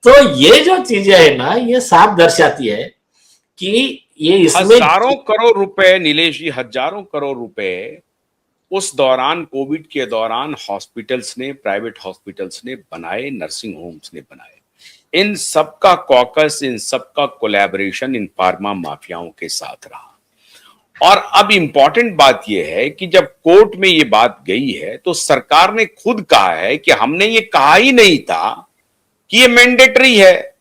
तो ये जो चीजें है ना, ये साफ दर्शाती है कि ये इसमें हजारों करोड़ रुपए, नीलेश जी, हजारों करोड़ रुपए उस दौरान, कोविड के दौरान हॉस्पिटल्स ने, प्राइवेट हॉस्पिटल्स ने बनाए, नर्सिंग होम्स ने बनाए। इन सबका कॉकस, इन सबका कोलैबोरेशन इन फार्मा माफियाओं के साथ रहा। और अब इंपॉर्टेंट बात यह है कि जब कोर्ट में ये बात गई है तो सरकार ने खुद कहा है कि हमने ये कहा ही नहीं था कि ये मैंडेटरी है।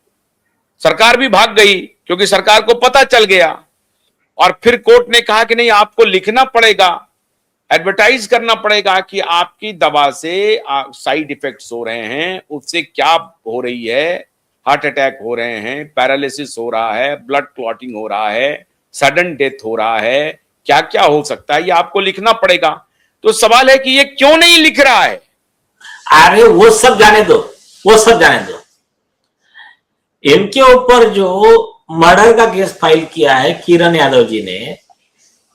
सरकार भी भाग गई क्योंकि सरकार को पता चल गया, और फिर कोर्ट ने कहा कि नहीं, आपको लिखना पड़ेगा, एडवर्टाइज करना पड़ेगा कि आपकी दवा से साइड इफेक्ट्स हो रहे हैं, उससे क्या हो रही है, हार्ट अटैक हो रहे हैं, पैरालिसिस हो रहा है, ब्लड क्लॉटिंग हो रहा है, सडन डेथ हो रहा है, क्या क्या हो सकता है, ये आपको लिखना पड़ेगा। तो सवाल है कि ये क्यों नहीं लिख रहा है? अरे वो सब जाने दो, वो सब जाने दो। इनके ऊपर जो मर्डर का केस फाइल किया है किरण यादव जी ने,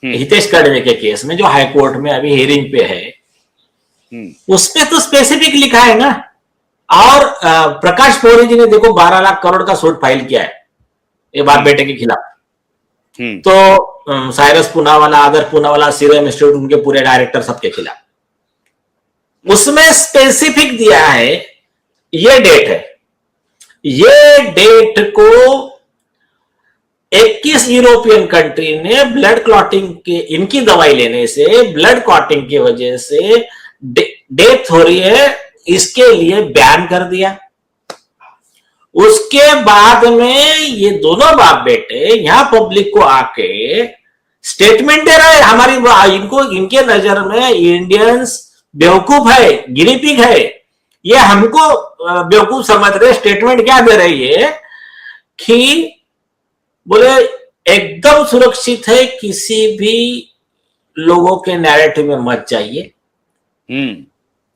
हितेश कर्वे के केस में, जो हाईकोर्ट में अभी हियरिंग पे है, उसमें तो स्पेसिफिक लिखा है ना। और प्रकाश पौरी जी ने देखो 12 लाख करोड़ का सूट फाइल किया है ये बाप बेटे के खिलाफ। तो साइरस पूनावाला, आदर पूनावाला, सीरम इंस्टीट्यूट, उनके पूरे डायरेक्टर सबके खिलाफ उसमें स्पेसिफिक दिया है। ये डेट है, ये डेट को 21 यूरोपियन कंट्री ने ब्लड क्लॉटिंग के, इनकी दवाई लेने से ब्लड क्लॉटिंग की वजह से डेथ हो रही है, इसके लिए बैन कर दिया। उसके बाद में ये दोनों बाप बेटे यहां पब्लिक को आके स्टेटमेंट दे रहे हैं, हमारी इनको, इनके नजर में इंडियंस बेवकूफ है, गिनीपिग है, ये हमको बेवकूफ समझ रहे। स्टेटमेंट क्या दे रही है कि बोले एकदम सुरक्षित है, किसी भी लोगों के नैरेटिव में मत जाइए।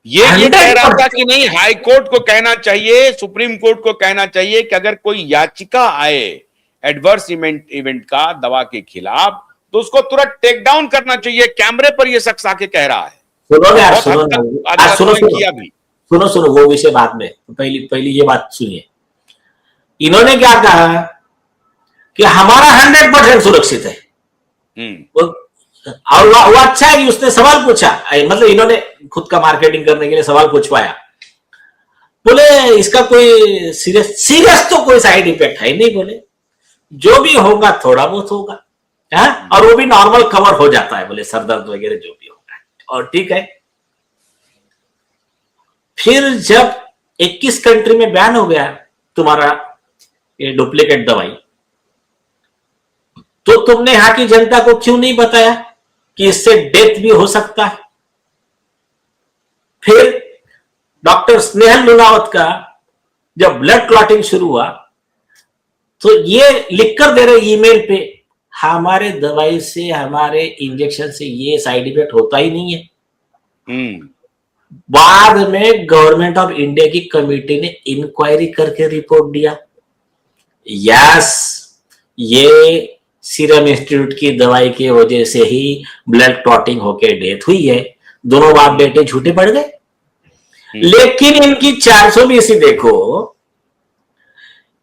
ये कह रहा था कि नहीं, हाई कोर्ट को कहना चाहिए, सुप्रीम कोर्ट को कहना चाहिए कि अगर कोई याचिका आए एडवर्स इवेंट का दवा के खिलाफ तो उसको तुरंत टेक डाउन करना चाहिए। कैमरे पर ये शख्स आके कह रहा है। सुनो वो विषय बाद में, पहली ये बात सुनिए। इन्होंने क्या कहा कि हमारा 100% सुरक्षित है। और वो अच्छा है कि उसने सवाल पूछा, मतलब इन्होंने खुद का मार्केटिंग करने के लिए सवाल पूछ पाया। बोले इसका कोई सीरियस तो कोई साइड इफेक्ट है नहीं, बोले जो भी होगा थोड़ा बहुत होगा, है? और वो भी नॉर्मल कवर हो जाता है, बोले सर दर्द वगैरह जो भी होगा, और ठीक है। फिर जब 21 कंट्री में बैन हो गया तुम्हारा ये डुप्लीकेट दवाई, तो तुमने यहां की जनता को क्यों नहीं बताया कि इससे डेथ भी हो सकता है? फिर डॉक्टर स्नेहल लुनावत का जब ब्लड क्लॉटिंग शुरू हुआ तो ये लिखकर दे रहे ईमेल पे, हमारे दवाई से, हमारे इंजेक्शन से ये साइड इफेक्ट होता ही नहीं है। बाद में गवर्नमेंट ऑफ इंडिया की कमेटी ने इंक्वायरी करके रिपोर्ट दिया, यस ये सीरम इंस्टीट्यूट की दवाई की वजह से ही ब्लड क्लॉटिंग होकर डेथ हुई है। दोनों बाप बेटे झूठे पड़ गए। लेकिन इनकी 420 देखो,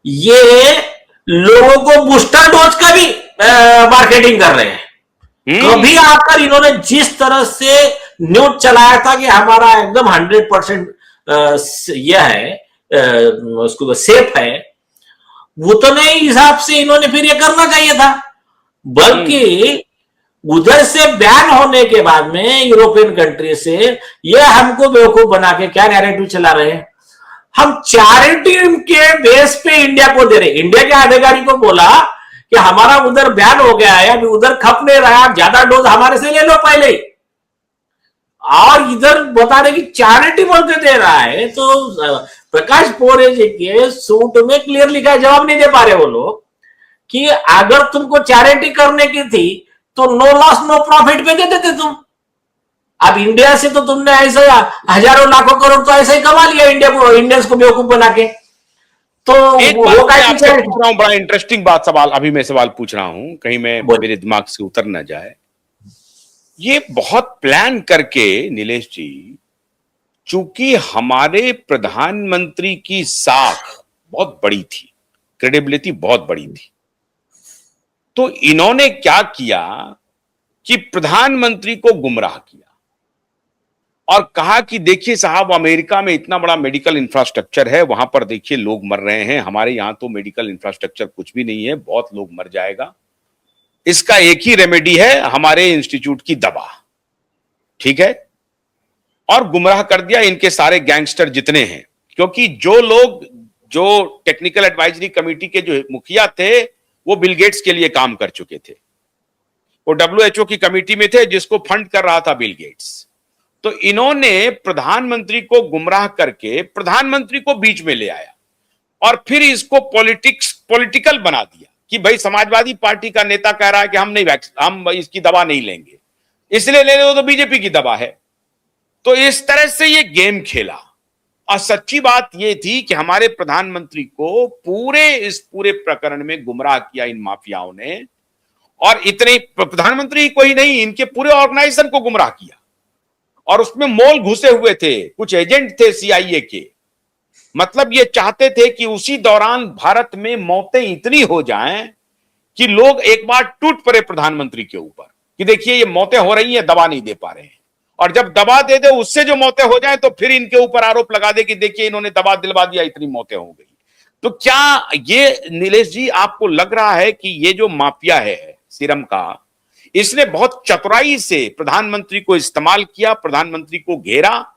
ये लोगों को बूस्टर डोज का भी मार्केटिंग कर रहे हैं। कभी आकर इन्होंने जिस तरह से न्यूज चलाया था कि हमारा एकदम 100% यह है, उसको सेफ है, उतने हिसाब से इन्होंने फिर ये करना चाहिए था। बल्कि उधर से बैन होने के बाद में यूरोपियन कंट्री से ये हमको बेवकूफ बना के क्या नैरेटिव चला रहे हैं। हम चैरिटी के बेस पे इंडिया को दे रहे। इंडिया के अधिकारी को बोला कि हमारा उधर बैन हो गया है, अभी उधर खप नहीं रहा, ज्यादा डोज हमारे से ले लो पहले, और इधर बता रहे कि चैरिटी बोलते दे रहा है। तो प्रकाश पौरे जी के सूट में क्लियर लिखा है, जवाब नहीं दे पा रहे वो लोग, कि अगर तुमको चैरिटी करने की थी तो नो लॉस नो प्रॉफिट पे दे देते तुम। अब इंडिया से तो तुमने ऐसे हजारों लाखों करोड़ तो ऐसे ही कमा लिया इंडिया को, इंडियंस को बेवकूफ बना के। तो एक बात मैं आपसे पूछ रहा हूं, बड़ा इंटरेस्टिंग बात, सवाल अभी मैं सवाल पूछ रहा हूं, कहीं मैं मेरे दिमाग से उतर ना जाए। ये बहुत प्लान करके नीलेश जी, चूंकि हमारे प्रधानमंत्री की साख बहुत बड़ी थी, क्रेडिबिलिटी बहुत बड़ी थी। तो इन्होंने क्या किया कि प्रधानमंत्री को गुमराह किया और कहा कि देखिए साहब, अमेरिका में इतना बड़ा मेडिकल इंफ्रास्ट्रक्चर है, वहां पर देखिए लोग मर रहे हैं, हमारे यहां तो मेडिकल इंफ्रास्ट्रक्चर कुछ भी नहीं है, बहुत लोग मर जाएगा, इसका एक ही रेमेडी है, हमारे इंस्टीट्यूट की दवा। ठीक है, और गुमराह कर दिया इनके सारे गैंगस्टर जितने हैं, क्योंकि जो लोग, जो टेक्निकल एडवाइजरी कमेटी के जो मुखिया थे, वो बिल गेट्स के लिए काम कर चुके थे, वो WHO की कमेटी में थे जिसको फंड कर रहा था बिल गेट्स। तो इन्होंने प्रधानमंत्री को गुमराह करके प्रधानमंत्री को बीच में ले आया और फिर इसको पॉलिटिकल बना दिया कि भाई समाजवादी पार्टी का नेता कह रहा है कि हम इसकी दवा नहीं लेंगे, इसलिए ले लो तो बीजेपी की दवा है। तो इस तरह से ये गेम खेला और सच्ची बात ये थी कि हमारे प्रधानमंत्री को इस पूरे प्रकरण में गुमराह किया इन माफियाओं ने, और इतने प्रधानमंत्री को ही नहीं, इनके पूरे ऑर्गेनाइजेशन को गुमराह किया और उसमें मोल घुसे हुए थे, कुछ एजेंट थे CIA के। मतलब ये चाहते थे कि उसी दौरान भारत में मौतें इतनी हो जाएं कि लोग एक बार टूट पड़े प्रधानमंत्री के ऊपर कि देखिए ये मौतें हो रही हैं, दवा नहीं दे पा रहे हैं, और जब दवा दे दे उससे जो मौतें हो जाएं तो फिर इनके ऊपर आरोप लगा दे कि देखिए इन्होंने दवा दिलवा दिया, इतनी मौतें हो गई। तो क्या ये नीलेश जी आपको लग रहा है कि ये जो माफिया है सीरम का, इसने बहुत चतुराई से प्रधानमंत्री को इस्तेमाल किया, प्रधानमंत्री को घेरा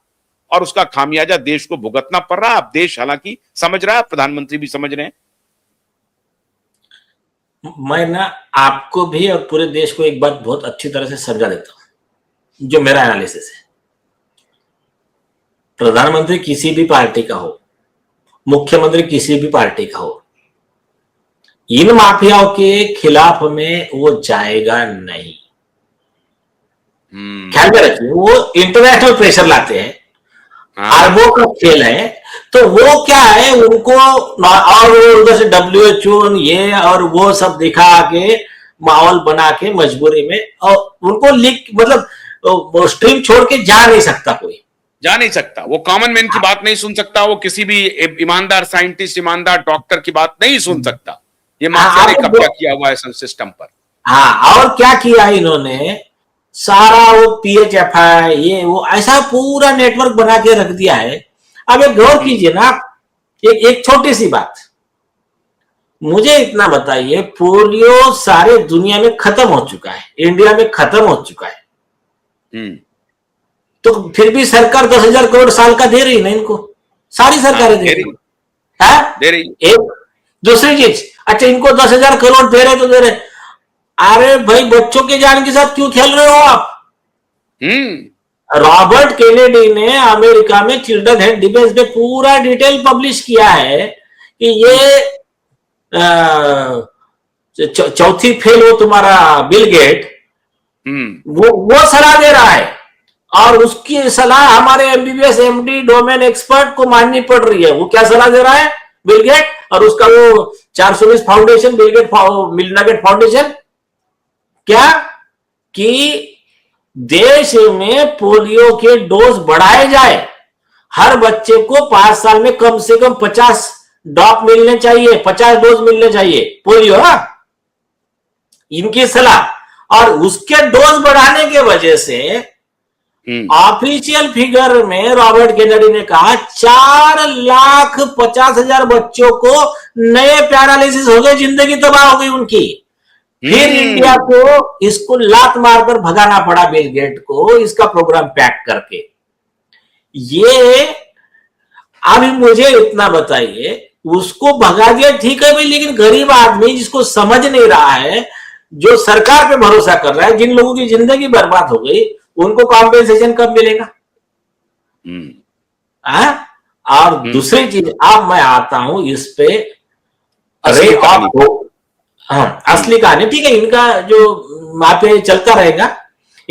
और उसका खामियाजा देश को भुगतना पड़ रहा है? अब देश हालांकि समझ रहा है, प्रधानमंत्री भी समझ रहे हैं। मैं ना आपको भी और पूरे देश को एक बात बहुत अच्छी तरह से समझा देता हूं, जो मेरा एनालिसिस है। प्रधानमंत्री किसी भी पार्टी का हो, मुख्यमंत्री किसी भी पार्टी का हो, इन माफियाओं के खिलाफ में वो जाएगा नहीं। ख्याल में रखिए, वो इंटरनेशनल प्रेशर लाते हैं, अरबों का खेल है, तो वो क्या है, उनको और उधर से WHO ये और वो सब दिखा के माहौल बना के मजबूरी में, और उनको लीक मतलब स्ट्रीम छोड़ के जा नहीं सकता, कोई जा नहीं सकता, वो कॉमन मैन की बात नहीं सुन सकता, वो किसी भी ईमानदार साइंटिस्ट, ईमानदार डॉक्टर की बात नहीं सुन सकता। ये माफिया ने कब्जा किया हुआ है सिस्टम पर। हाँ, और क्या किया इन्होंने, सारा वो PHFI ये वो ऐसा पूरा नेटवर्क बना के रख दिया है। अब एक गौर कीजिए ना, एक छोटी सी बात, मुझे इतना बताइए, पोलियो सारे दुनिया में खत्म हो चुका है, इंडिया में खत्म हो चुका है, तो फिर भी सरकार 10,000 करोड़ साल का दे रही ना इनको, सारी सरकारें दे रही। एक दूसरी चीज, अच्छा इनको 10,000 करोड़ दे रहे तो दे रहे, अरे भाई बच्चों के जान के साथ क्यों खेल रहे हो आप? रॉबर्ट केनेडी ने अमेरिका में चिल्ड्रन हेल्थ डिफेंस में पूरा डिटेल पब्लिश किया है कि ये चौथी फेल हो तुम्हारा बिल गेट, वो सलाह दे रहा है, और उसकी सलाह हमारे MBBS MD डोमेन एक्सपर्ट को माननी पड़ रही है। वो क्या सलाह दे रहा है, बिल गेट और उसका वो 420 foundation, Bill Gates Melinda Gates foundation, क्या कि देश में पोलियो के डोज बढ़ाए जाए, हर बच्चे को 5 साल में कम से कम 50 ड्रॉप मिलने चाहिए, 50 डोज मिलने चाहिए पोलियो। इनकी सलाह, और उसके डोज बढ़ाने के वजह से ऑफिशियल फिगर में रॉबर्ट केनेडी ने कहा 4,50,000 बच्चों को नए पैरालिसिस हो गए, जिंदगी तबाह हो गई उनकी। फिर इंडिया को इसको लात मारकर भगाना पड़ा, बिल गेट को, इसका प्रोग्राम पैक करके। ये अभी मुझे इतना बताइए, उसको भगा दिया ठीक है भाई, लेकिन गरीब आदमी जिसको समझ नहीं रहा है, जो सरकार पे भरोसा कर रहा है, जिन लोगों की जिंदगी बर्बाद हो गई, उनको कॉम्पेंसेशन कब मिलेगा? और दूसरी चीज, अब मैं आता हूं इस पे असली कहानी, ठीक है, इनका जो माफिया चलता रहेगा,